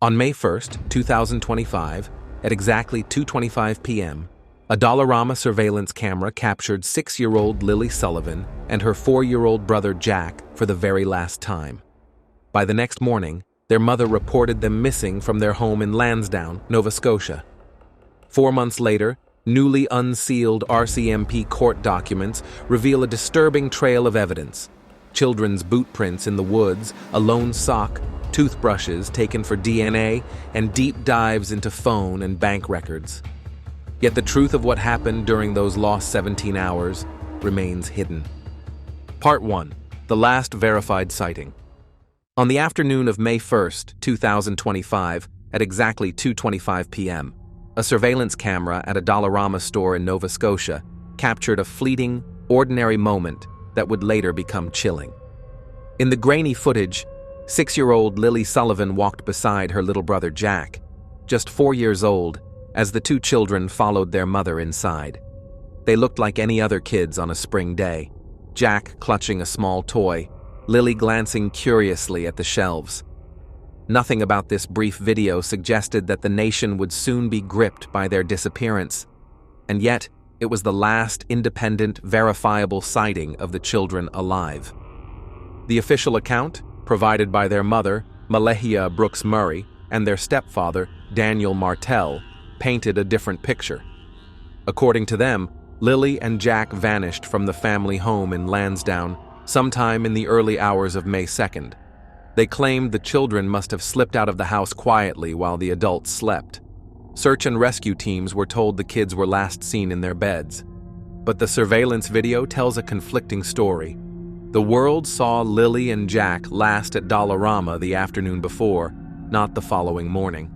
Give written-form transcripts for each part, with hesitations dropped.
On May 1, 2025, at exactly 2:25 p.m., a Dollarama surveillance camera captured 6-year-old Lily Sullivan and her 4-year-old brother Jack for the very last time. By the next morning, their mother reported them missing from their home in Lansdowne, Nova Scotia. 4 months later, newly unsealed RCMP court documents reveal a disturbing trail of evidence: children's boot prints in the woods, a lone sock, toothbrushes taken for DNA, and deep dives into phone and bank records. Yet the truth of what happened during those lost 17 hours remains hidden. Part 1. The last verified sighting. On the afternoon of May 1, 2025, at exactly 2:25 p.m., a surveillance camera at a Dollarama store in Nova Scotia captured a fleeting, ordinary moment that would later become chilling. In the grainy footage, 6-year-old Lily Sullivan walked beside her little brother Jack, just 4 years old, as the two children followed their mother inside. They looked like any other kids on a spring day, Jack clutching a small toy, Lily glancing curiously at the shelves. Nothing about this brief video suggested that the nation would soon be gripped by their disappearance, and yet it was the last independent, verifiable sighting of the children alive. The official account, provided by their mother, Malehya Brooks-Murray, and their stepfather, Daniel Martell, painted a different picture. According to them, Lily and Jack vanished from the family home in Lansdowne sometime in the early hours of May 2nd. They claimed the children must have slipped out of the house quietly while the adults slept. Search and rescue teams were told the kids were last seen in their beds. But the surveillance video tells a conflicting story. The world saw Lily and Jack last at Dollarama the afternoon before, not the following morning.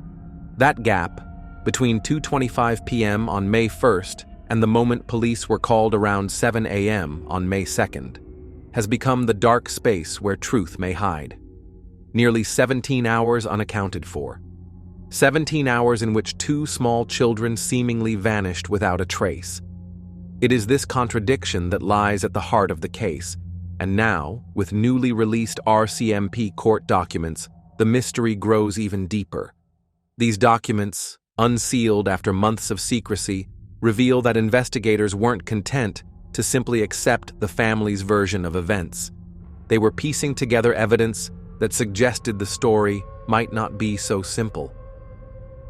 That gap, between 2:25 p.m. on May 1st and the moment police were called around 7 a.m. on May 2nd, has become the dark space where truth may hide. Nearly 17 hours unaccounted for. 17 hours in which 2 small children seemingly vanished without a trace. It is this contradiction that lies at the heart of the case, and now, with newly released RCMP court documents, the mystery grows even deeper. These documents, unsealed after months of secrecy, reveal that investigators weren't content to simply accept the family's version of events. They were piecing together evidence that suggested the story might not be so simple.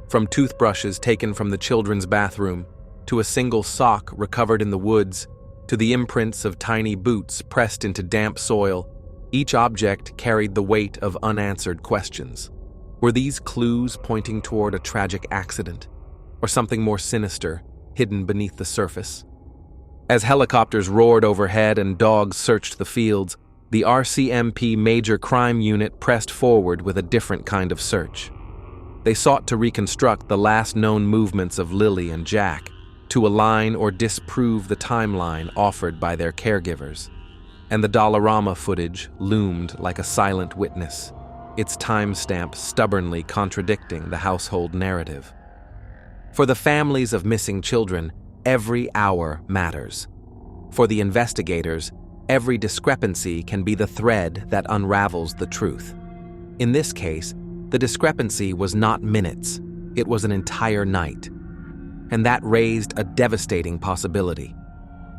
From toothbrushes taken from the children's bathroom, to a single sock recovered in the woods, to the imprints of tiny boots pressed into damp soil, each object carried the weight of unanswered questions. Were these clues pointing toward a tragic accident, or something more sinister, hidden beneath the surface? As helicopters roared overhead and dogs searched the fields, the RCMP Major Crime Unit pressed forward with a different kind of search. They sought to reconstruct the last known movements of Lily and Jack, to align or disprove the timeline offered by their caregivers. And the Dollarama footage loomed like a silent witness, its timestamp stubbornly contradicting the household narrative. For the families of missing children, every hour matters. For the investigators, every discrepancy can be the thread that unravels the truth. In this case, the discrepancy was not minutes, it was an entire night. And that raised a devastating possibility.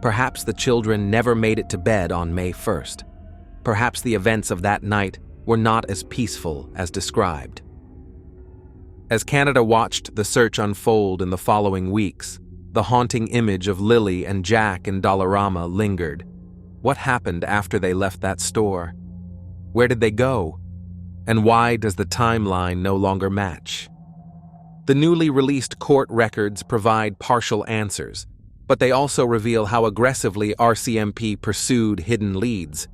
Perhaps the children never made it to bed on May 1st. Perhaps the events of that night were not as peaceful as described. As Canada watched the search unfold in the following weeks, the haunting image of Lily and Jack in Dollarama lingered. What happened after they left that store? Where did they go? And why does the timeline no longer match? The newly released court records provide partial answers, but they also reveal how aggressively RCMP pursued hidden leads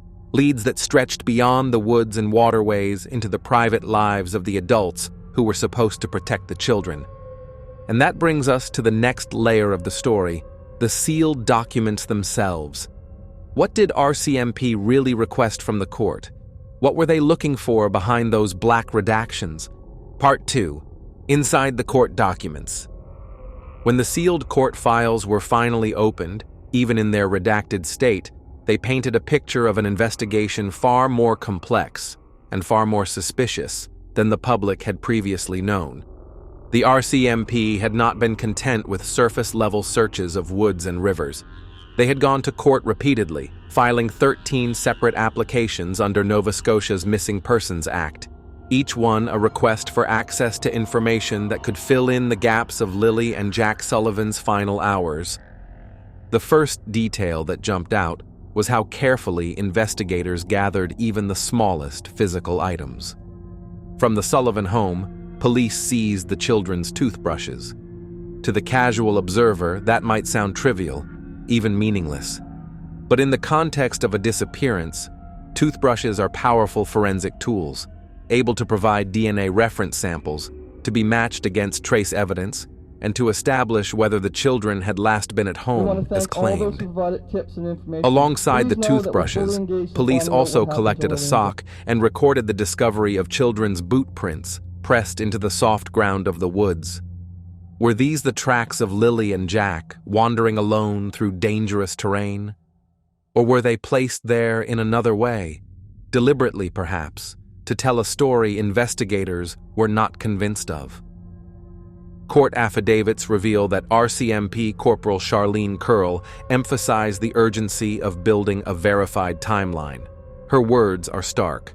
that stretched beyond the woods and waterways into the private lives of the adults who were supposed to protect the children. And that brings us to the next layer of the story, the sealed documents themselves. What did RCMP really request from the court? What were they looking for behind those black redactions? Part 2. Inside the court documents. When the sealed court files were finally opened, even in their redacted state, they painted a picture of an investigation far more complex and far more suspicious than the public had previously known. The RCMP had not been content with surface-level searches of woods and rivers. They had gone to court repeatedly, filing 13 separate applications under Nova Scotia's Missing Persons Act, each one a request for access to information that could fill in the gaps of Lilly and Jack Sullivan's final hours. The first detail that jumped out was how carefully investigators gathered even the smallest physical items. From the Sullivan home, police seized the children's toothbrushes. To the casual observer, that might sound trivial, even meaningless. But in the context of a disappearance, toothbrushes are powerful forensic tools, able to provide DNA reference samples, to be matched against trace evidence, and to establish whether the children had last been at home as claimed. Alongside the toothbrushes, police also collected a sock and recorded the discovery of children's boot prints pressed into the soft ground of the woods. Were these the tracks of Lilly and Jack, wandering alone through dangerous terrain? Or were they placed there in another way, deliberately perhaps, to tell a story investigators were not convinced of? Court affidavits reveal that RCMP Corporal Charlene Curl emphasized the urgency of building a verified timeline. Her words are stark.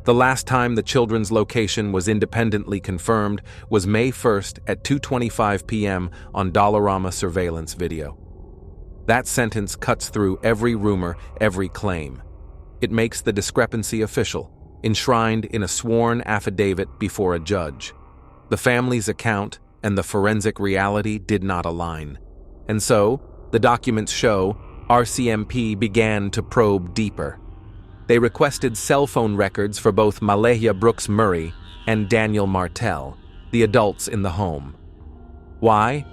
The last time the children's location was independently confirmed was May 1st at 2:25 p.m. on Dollarama surveillance video. That sentence cuts through every rumor, every claim. It makes the discrepancy official, enshrined in a sworn affidavit before a judge. The family's account and the forensic reality did not align. And so, the documents show, RCMP began to probe deeper. They requested cell phone records for both Malehya Brooks-Murray and Daniel Martell, the adults in the home. Why?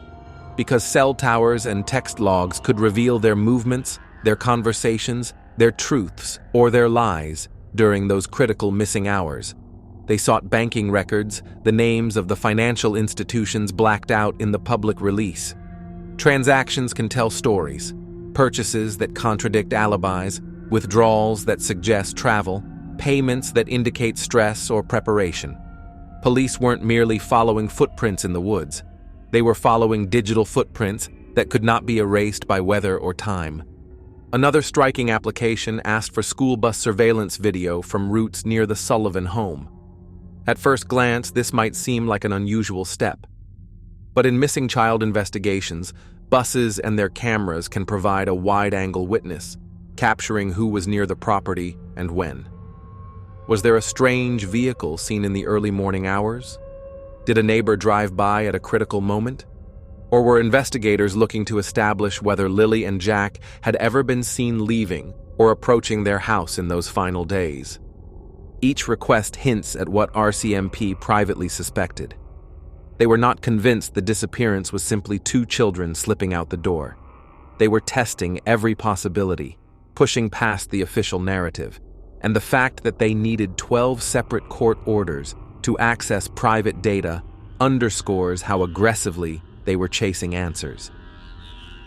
Because cell towers and text logs could reveal their movements, their conversations, their truths, or their lies during those critical missing hours. They sought banking records, the names of the financial institutions blacked out in the public release. Transactions can tell stories, purchases that contradict alibis, withdrawals that suggest travel, payments that indicate stress or preparation. Police weren't merely following footprints in the woods. They were following digital footprints that could not be erased by weather or time. Another striking application asked for school bus surveillance video from routes near the Sullivan home. At first glance, this might seem like an unusual step. But in missing child investigations, buses and their cameras can provide a wide-angle witness, capturing who was near the property and when. Was there a strange vehicle seen in the early morning hours? Did a neighbor drive by at a critical moment? Or were investigators looking to establish whether Lilly and Jack had ever been seen leaving or approaching their house in those final days? Each request hints at what RCMP privately suspected. They were not convinced the disappearance was simply two children slipping out the door. They were testing every possibility, pushing past the official narrative, and the fact that they needed 12 separate court orders to access private data underscores how aggressively they were chasing answers.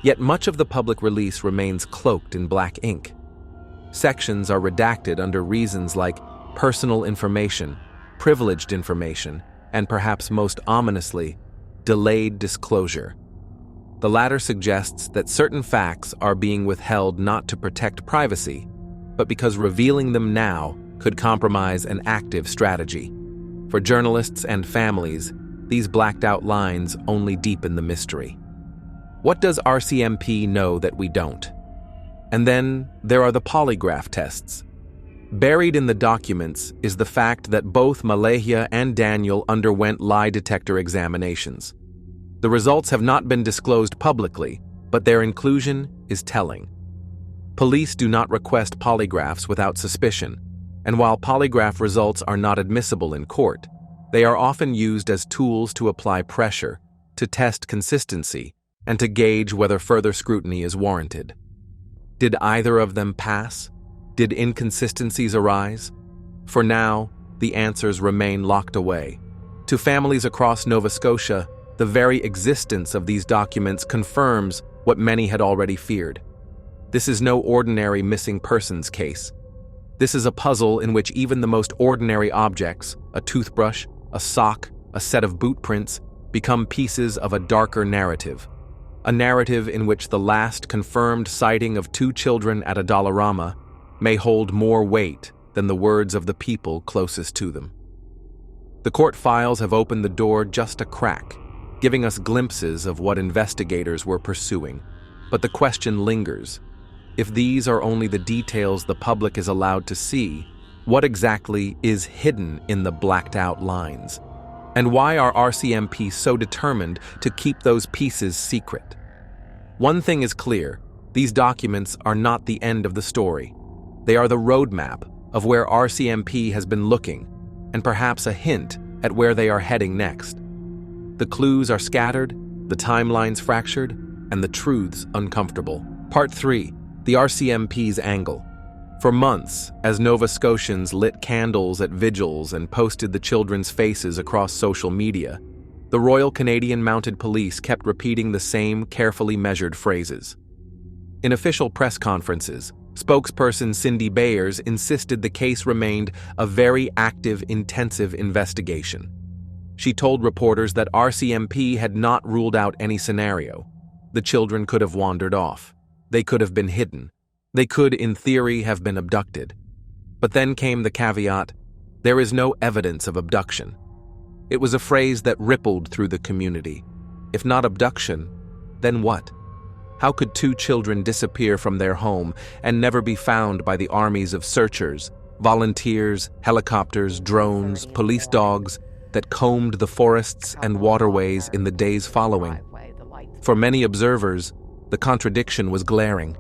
Yet much of the public release remains cloaked in black ink. Sections are redacted under reasons like personal information, privileged information, and perhaps most ominously, delayed disclosure. The latter suggests that certain facts are being withheld not to protect privacy, but because revealing them now could compromise an active strategy. For journalists and families, these blacked-out lines only deepen the mystery. What does RCMP know that we don't? And then there are the polygraph tests. Buried in the documents is the fact that both Malehya and Daniel underwent lie detector examinations. The results have not been disclosed publicly, but their inclusion is telling. Police do not request polygraphs without suspicion, and while polygraph results are not admissible in court, they are often used as tools to apply pressure, to test consistency, and to gauge whether further scrutiny is warranted. Did either of them pass? Did inconsistencies arise? For now, the answers remain locked away. To families across Nova Scotia, the very existence of these documents confirms what many had already feared. This is no ordinary missing persons case. This is a puzzle in which even the most ordinary objects, a toothbrush, a sock, a set of boot prints, become pieces of a darker narrative. A narrative in which the last confirmed sighting of 2 children at a Dollarama may hold more weight than the words of the people closest to them. The court files have opened the door just a crack, giving us glimpses of what investigators were pursuing. But the question lingers. If these are only the details the public is allowed to see, what exactly is hidden in the blacked-out lines? And why are RCMP so determined to keep those pieces secret? One thing is clear: these documents are not the end of the story. They are the roadmap of where RCMP has been looking, and perhaps a hint at where they are heading next. The clues are scattered, the timelines fractured, and the truths uncomfortable. Part 3. The RCMP's angle. For months, as Nova Scotians lit candles at vigils and posted the children's faces across social media, the Royal Canadian Mounted Police kept repeating the same carefully measured phrases. In official press conferences, spokesperson Cindy Bayers insisted the case remained a very active, intensive investigation. She told reporters that RCMP had not ruled out any scenario. The children could have wandered off. They could have been hidden. They could, in theory, have been abducted. But then came the caveat: there is no evidence of abduction. It was a phrase that rippled through the community. If not abduction, then what? How could 2 children disappear from their home and never be found by the armies of searchers, volunteers, helicopters, drones, police dogs that combed the forests and waterways in the days following? For many observers, the contradiction was glaring.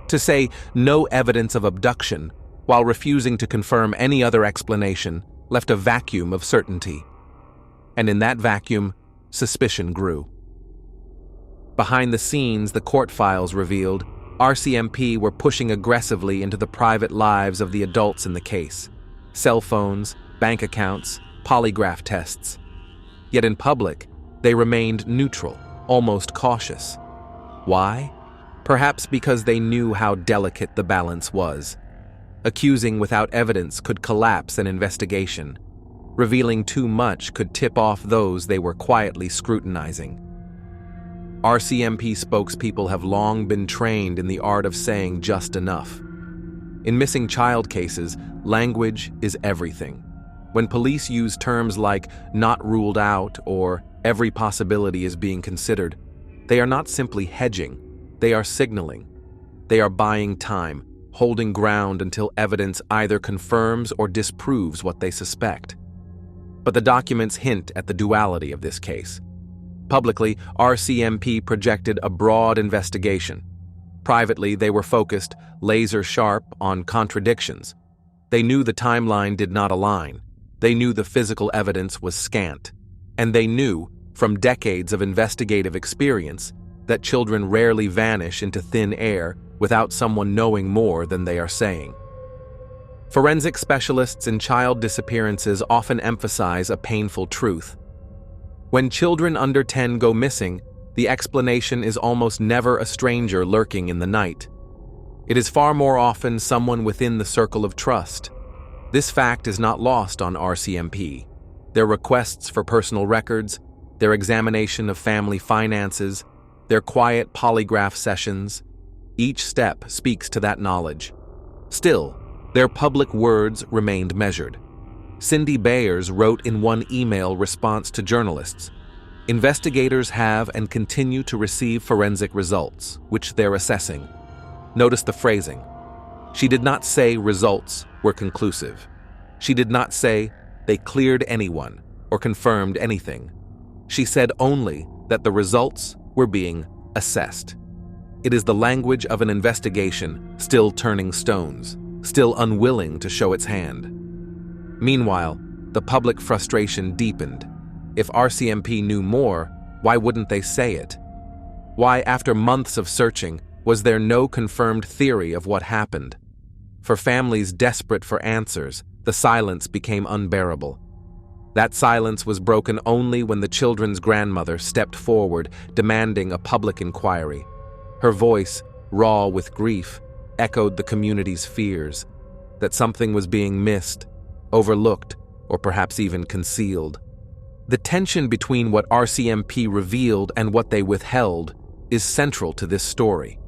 To say no evidence of abduction while refusing to confirm any other explanation left a vacuum of certainty. And in that vacuum, suspicion grew. Behind the scenes, the court files revealed, RCMP were pushing aggressively into the private lives of the adults in the case. Cell phones, bank accounts, polygraph tests. Yet in public, they remained neutral, almost cautious. Why? Perhaps because they knew how delicate the balance was. Accusing without evidence could collapse an investigation. Revealing too much could tip off those they were quietly scrutinizing. RCMP spokespeople have long been trained in the art of saying just enough. In missing child cases, language is everything. When police use terms like "not ruled out" or "every possibility is being considered," they are not simply hedging, they are signaling. They are buying time, holding ground until evidence either confirms or disproves what they suspect. But the documents hint at the duality of this case. Publicly, RCMP projected a broad investigation. Privately, they were focused, laser-sharp, on contradictions. They knew the timeline did not align. They knew the physical evidence was scant. And they knew, from decades of investigative experience, that children rarely vanish into thin air without someone knowing more than they are saying. Forensic specialists in child disappearances often emphasize a painful truth. When children under 10 go missing, the explanation is almost never a stranger lurking in the night. It is far more often someone within the circle of trust. This fact is not lost on RCMP. Their requests for personal records, their examination of family finances, their quiet polygraph sessions, each step speaks to that knowledge. Still, their public words remained measured. Cindy Bayers wrote in one email response to journalists, "Investigators have and continue to receive forensic results, which they're assessing." Notice the phrasing. She did not say results were conclusive. She did not say they cleared anyone or confirmed anything. She said only that the results were being assessed. It is the language of an investigation still turning stones, still unwilling to show its hand. Meanwhile, the public frustration deepened. If RCMP knew more, why wouldn't they say it? Why, after months of searching, was there no confirmed theory of what happened? For families desperate for answers, the silence became unbearable. That silence was broken only when the children's grandmother stepped forward, demanding a public inquiry. Her voice, raw with grief, echoed the community's fears. that something was being missed, overlooked, or perhaps even concealed. The tension between what RCMP revealed and what they withheld is central to this story.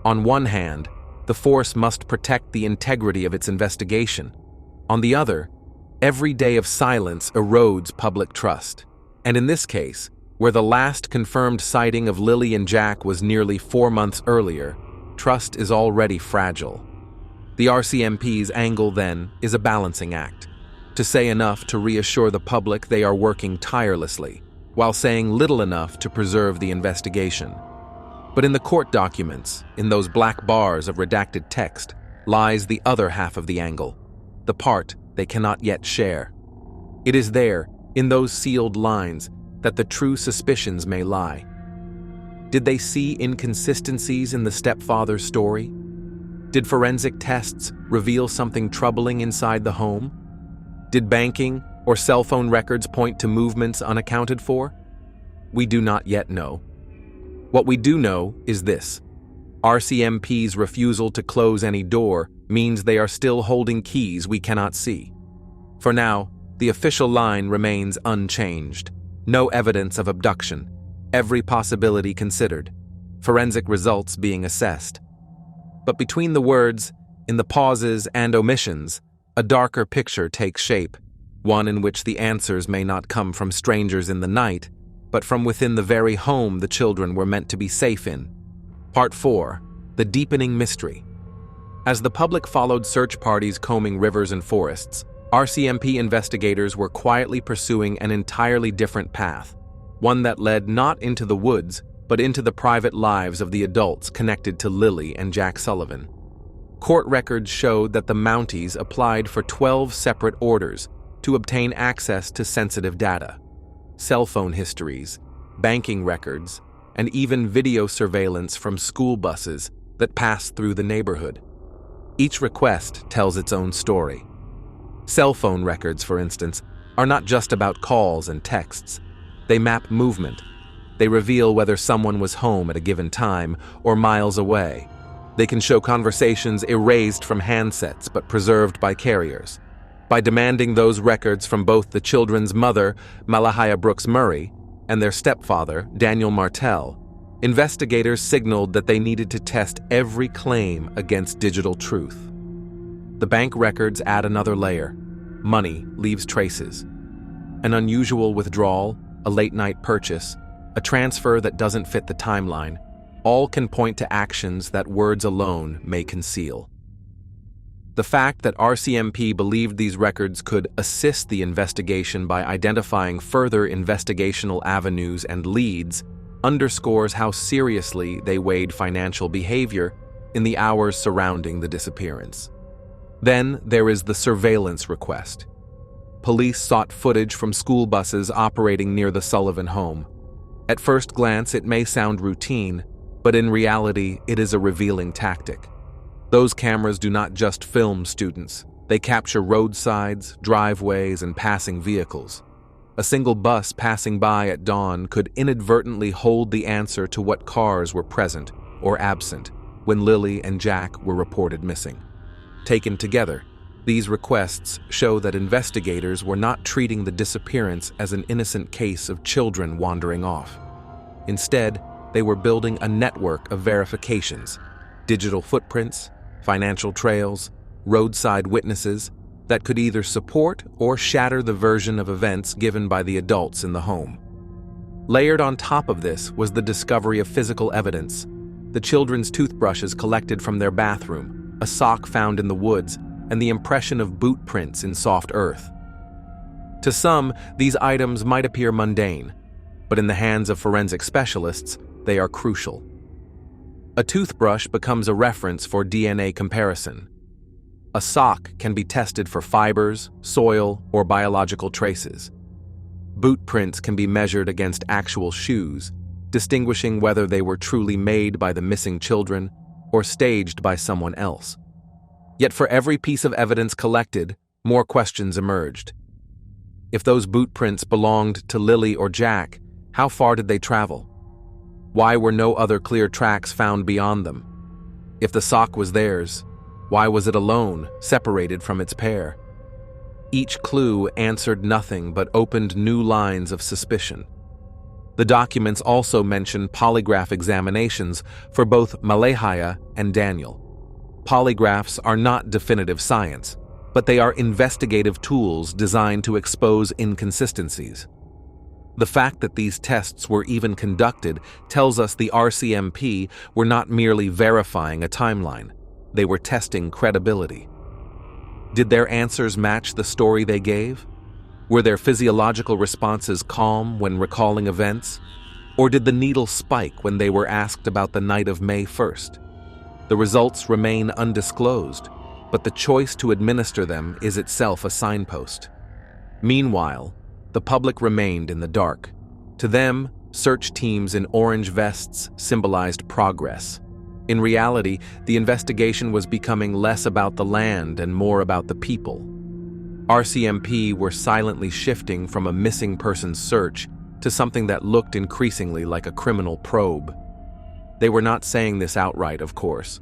On one hand, the force must protect the integrity of its investigation. On the other, every day of silence erodes public trust. And in this case, where the last confirmed sighting of Lilly and Jack was nearly 4 months earlier, trust is already fragile. The RCMP's angle, then, is a balancing act. To say enough to reassure the public they are working tirelessly, while saying little enough to preserve the investigation. But in the court documents, in those black bars of redacted text, lies the other half of the angle, the part they cannot yet share. It is there, in those sealed lines, that the true suspicions may lie. Did they see inconsistencies in the stepfather's story? Did forensic tests reveal something troubling inside the home? Did banking or cell phone records point to movements unaccounted for? We do not yet know. What we do know is this: RCMP's refusal to close any door means they are still holding keys we cannot see. For now, the official line remains unchanged. No evidence of abduction, every possibility considered, forensic results being assessed. But between the words, in the pauses and omissions, a darker picture takes shape, one in which the answers may not come from strangers in the night, but from within the very home the children were meant to be safe in. Part 4. The Deepening Mystery. As the public followed search parties combing rivers and forests, RCMP investigators were quietly pursuing an entirely different path, one that led not into the woods, but into the private lives of the adults connected to Lilly and Jack Sullivan. Court records showed that the Mounties applied for 12 separate orders to obtain access to sensitive data, cell phone histories, banking records, and even video surveillance from school buses that passed through the neighborhood. Each request tells its own story. Cell phone records, for instance, are not just about calls and texts. They map movement. They reveal whether someone was home at a given time or miles away. They can show conversations erased from handsets but preserved by carriers. By demanding those records from both the children's mother, Malehya Brooks-Murray, and their stepfather, Daniel Martell, investigators signaled that they needed to test every claim against digital truth. The bank records add another layer. Money leaves traces. An unusual withdrawal, a late-night purchase, a transfer that doesn't fit the timeline, all can point to actions that words alone may conceal. The fact that RCMP believed these records could assist the investigation by identifying further investigational avenues and leads underscores how seriously they weighed financial behavior in the hours surrounding the disappearance. Then there is the surveillance request. Police sought footage from school buses operating near the Sullivan home. At first glance, it may sound routine, but in reality, it is a revealing tactic. Those cameras do not just film students. They capture roadsides, driveways, and passing vehicles. A single bus passing by at dawn could inadvertently hold the answer to what cars were present or absent when Lilly and Jack were reported missing. Taken together, these requests show that investigators were not treating the disappearance as an innocent case of children wandering off. Instead, they were building a network of verifications, digital footprints, financial trails, roadside witnesses that could either support or shatter the version of events given by the adults in the home. Layered on top of this was the discovery of physical evidence: the children's toothbrushes collected from their bathroom, a sock found in the woods, and the impression of boot prints in soft earth. To some, these items might appear mundane, but in the hands of forensic specialists, they are crucial. A toothbrush becomes a reference for DNA comparison. A sock can be tested for fibers, soil, or biological traces. Boot prints can be measured against actual shoes, distinguishing whether they were truly made by the missing children or staged by someone else. Yet for every piece of evidence collected, more questions emerged. If those boot prints belonged to Lilly or Jack, how far did they travel? Why were no other clear tracks found beyond them? If the sock was theirs, Why was it alone, separated from its pair? Each clue answered nothing but opened new lines of suspicion. The documents also mention polygraph examinations for both Malehya and Daniel. Polygraphs are not definitive science, but they are investigative tools designed to expose inconsistencies. The fact that these tests were even conducted tells us the RCMP were not merely verifying a timeline, they were testing credibility. Did their answers match the story they gave? Were their physiological responses calm when recalling events? Or did the needle spike when they were asked about the night of May 1st? The results remain undisclosed, but the choice to administer them is itself a signpost. Meanwhile, the public remained in the dark. To them, search teams in orange vests symbolized progress. In reality, the investigation was becoming less about the land and more about the people. RCMP were silently shifting from a missing persons search to something that looked increasingly like a criminal probe. They were not saying this outright, of course.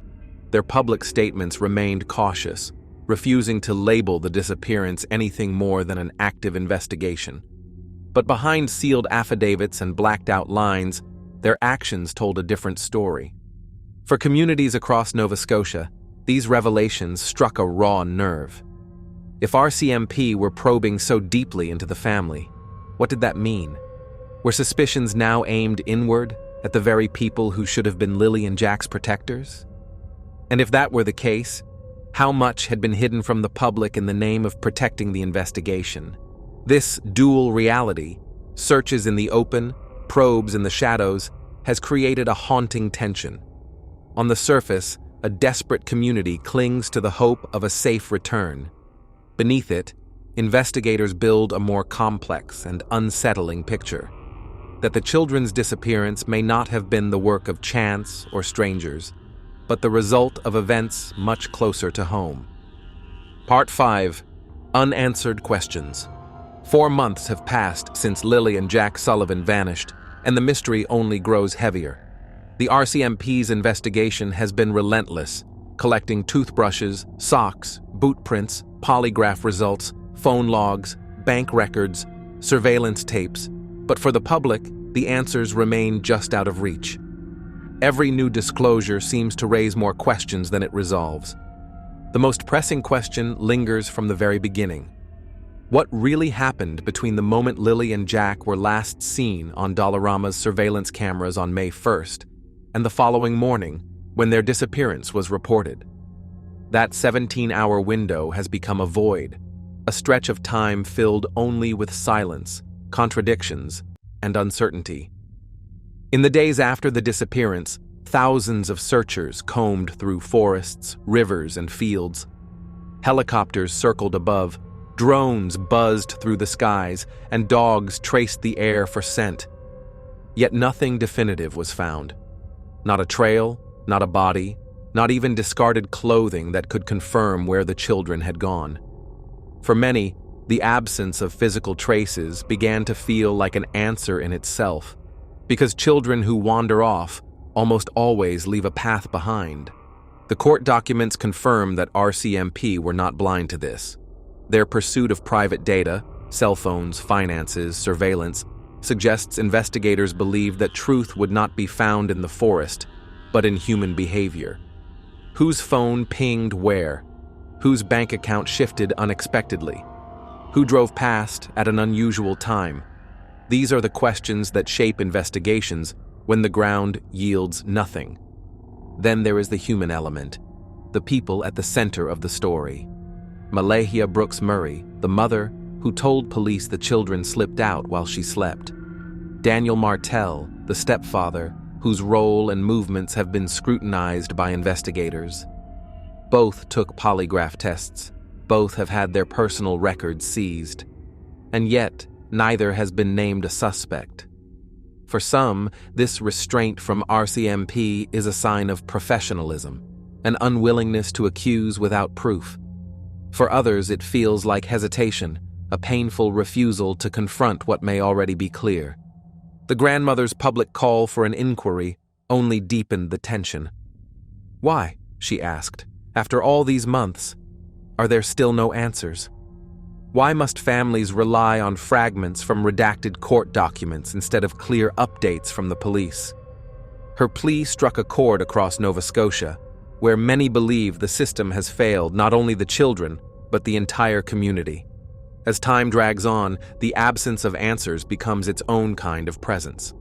Their public statements remained cautious, refusing to label the disappearance anything more than an active investigation. But behind sealed affidavits and blacked-out lines, their actions told a different story. For communities across Nova Scotia, these revelations struck a raw nerve. If RCMP were probing so deeply into the family, what did that mean? Were suspicions now aimed inward at the very people who should have been Lilly and Jack's protectors? And if that were the case, how much had been hidden from the public in the name of protecting the investigation? This dual reality, searches in the open, probes in the shadows, has created a haunting tension. On the surface, a desperate community clings to the hope of a safe return. Beneath it, investigators build a more complex and unsettling picture. That the children's disappearance may not have been the work of chance or strangers, but the result of events much closer to home. Part 5. Unanswered Questions. 4 months have passed since Lilly and Jack Sullivan vanished, and the mystery only grows heavier. The RCMP's investigation has been relentless, collecting toothbrushes, socks, boot prints, polygraph results, phone logs, bank records, surveillance tapes, but for the public, the answers remain just out of reach. Every new disclosure seems to raise more questions than it resolves. The most pressing question lingers from the very beginning. What really happened between the moment Lilly and Jack were last seen on Dollarama's surveillance cameras on May 1st and the following morning when their disappearance was reported? That 17-hour window has become a void, a stretch of time filled only with silence, contradictions, and uncertainty. In the days after the disappearance, thousands of searchers combed through forests, rivers, and fields. Helicopters circled above, drones buzzed through the skies, and dogs traced the air for scent. Yet nothing definitive was found. Not a trail, not a body, not even discarded clothing that could confirm where the children had gone. For many, the absence of physical traces began to feel like an answer in itself, because children who wander off almost always leave a path behind. The court documents confirm that RCMP were not blind to this. Their pursuit of private data, cell phones, finances, surveillance, suggests investigators believe that truth would not be found in the forest, but in human behavior. Whose phone pinged where? Whose bank account shifted unexpectedly? Who drove past at an unusual time? These are the questions that shape investigations when the ground yields nothing. Then there is the human element, the people at the center of the story. Malehya Brooks-Murray, the mother who told police the children slipped out while she slept. Daniel Martell, the stepfather, whose role and movements have been scrutinized by investigators. Both took polygraph tests. Both have had their personal records seized. And yet, neither has been named a suspect. For some, this restraint from RCMP is a sign of professionalism, an unwillingness to accuse without proof. For others, it feels like hesitation, a painful refusal to confront what may already be clear. The grandmother's public call for an inquiry only deepened the tension. "Why?" she asked. After all these months, are there still no answers? Why must families rely on fragments from redacted court documents instead of clear updates from the police? Her plea struck a chord across Nova Scotia, where many believe the system has failed not only the children, but the entire community. As time drags on, the absence of answers becomes its own kind of presence.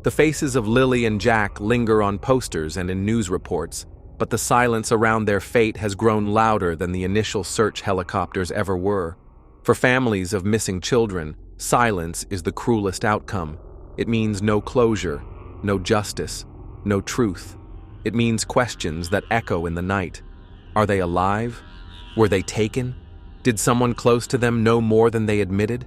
The faces of Lilly and Jack linger on posters and in news reports, but the silence around their fate has grown louder than the initial search helicopters ever were. For families of missing children, silence is the cruelest outcome. It means no closure, no justice, no truth. It means questions that echo in the night. Are they alive? Were they taken? Did someone close to them know more than they admitted?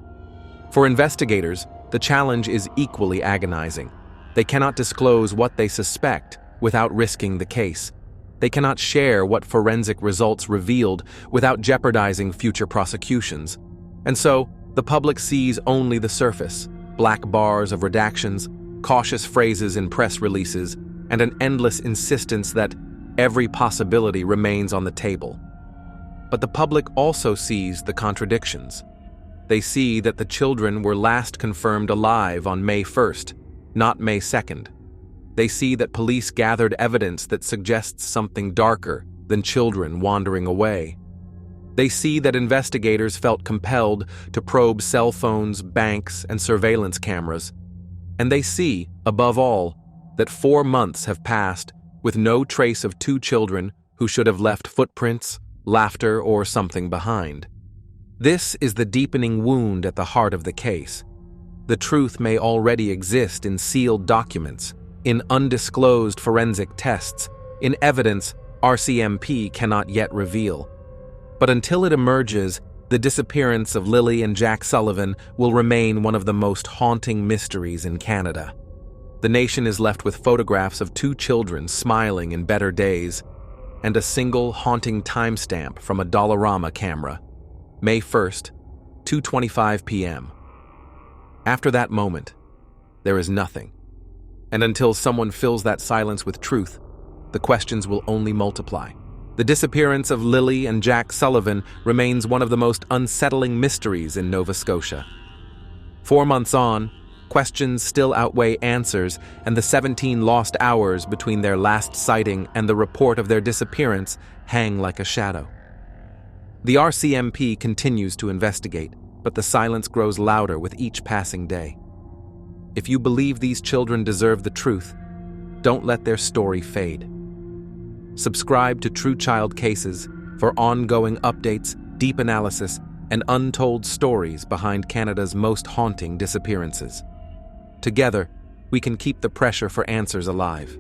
For investigators, the challenge is equally agonizing. They cannot disclose what they suspect without risking the case. They cannot share what forensic results revealed without jeopardizing future prosecutions. And so, the public sees only the surface: black bars of redactions, cautious phrases in press releases, and an endless insistence that every possibility remains on the table. But the public also sees the contradictions. They see that the children were last confirmed alive on May 1st, not May 2nd. They see that police gathered evidence that suggests something darker than children wandering away. They see that investigators felt compelled to probe cell phones, banks, and surveillance cameras. And they see, above all, that 4 months have passed with no trace of 2 children who should have left footprints, laughter, or something behind. This is the deepening wound at the heart of the case. The truth may already exist in sealed documents, in undisclosed forensic tests, in evidence RCMP cannot yet reveal. But until it emerges, the disappearance of Lilly and Jack Sullivan will remain one of the most haunting mysteries in Canada. The nation is left with photographs of 2 children smiling in better days, and a single haunting timestamp from a Dollarama camera. May 1st, 2:25 p.m. After that moment, there is nothing. And until someone fills that silence with truth, the questions will only multiply. The disappearance of Lilly and Jack Sullivan remains one of the most unsettling mysteries in Nova Scotia. 4 months on, questions still outweigh answers, and the 17 lost hours between their last sighting and the report of their disappearance hang like a shadow. The RCMP continues to investigate, but the silence grows louder with each passing day. If you believe these children deserve the truth, don't let their story fade. Subscribe to True Child Cases for ongoing updates, deep analysis, and untold stories behind Canada's most haunting disappearances. Together, we can keep the pressure for answers alive.